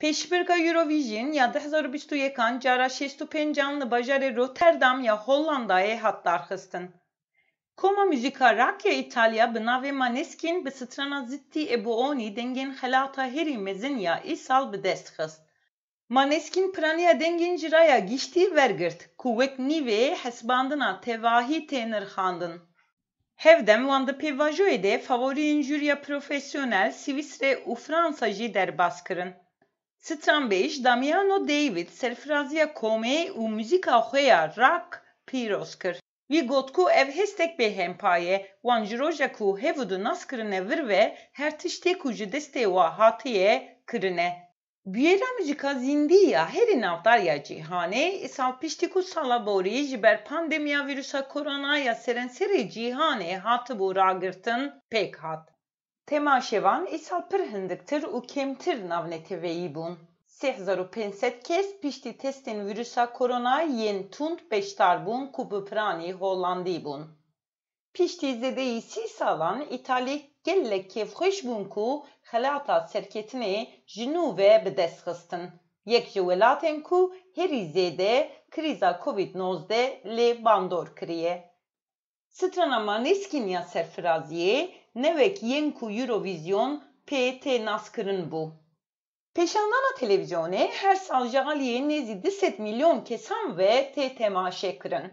Pêşbirka Eurovision ya 2021 cara 65 li bajarê Rotterdam ya Hollandayê hat darxistin. Koma Müzika Rock ya İtalya bi navê Maneskin bi strana Zitti e Buoni dengên xelata herî mezin ya îsal bi dest xist. Maneskin piraniya dengên ji raya giştî wergirt ku wek nîvê hesibandina tevahî tê nirxandin. Hevdem wan di pêvajoyê de favoriyên jûriya profesyonel Swîsre û Fransa jî derbas kirin. Stranbêj Damiano David serfiraziya komê û müzika xwe ya rock pîroz kir. Wî got ku ev hestek bêhempa ye, wan ji roja ku hevûdû nas kirine vir ve her tiştê ku ji destê we hatiye kirine. Bûyera müzika zîndî ya herî navdar ya cîhanê, îsal piştî ku sala borî ji ber pandemiya vîrusa korona ya serenserê cîhanê hatibû ragirtin pêk hat. Temaşevan îsal pir hindiktir û kêmtir navneteveyî bûn. 3500 kes piştî testên vîrusa korona yên tund beşdar bûn ku bi piranî Hollandî bûn. Piştî zêdeyî 30 salan İtalî gelek kêfxweş bûn ku xelata serketinê ji nû ve bi dest xistin. Yek ji welatên ku herî zêde krîza Covid-19 lê bandor kiriye. Strana Maneskin ya serfiraziyê nevek yên ku Eurovision pê tê naskirin bû. Pêşandana televizyonê her sal ji aliyê nêzî 200 milyon kesan ve tê temaşe kirin.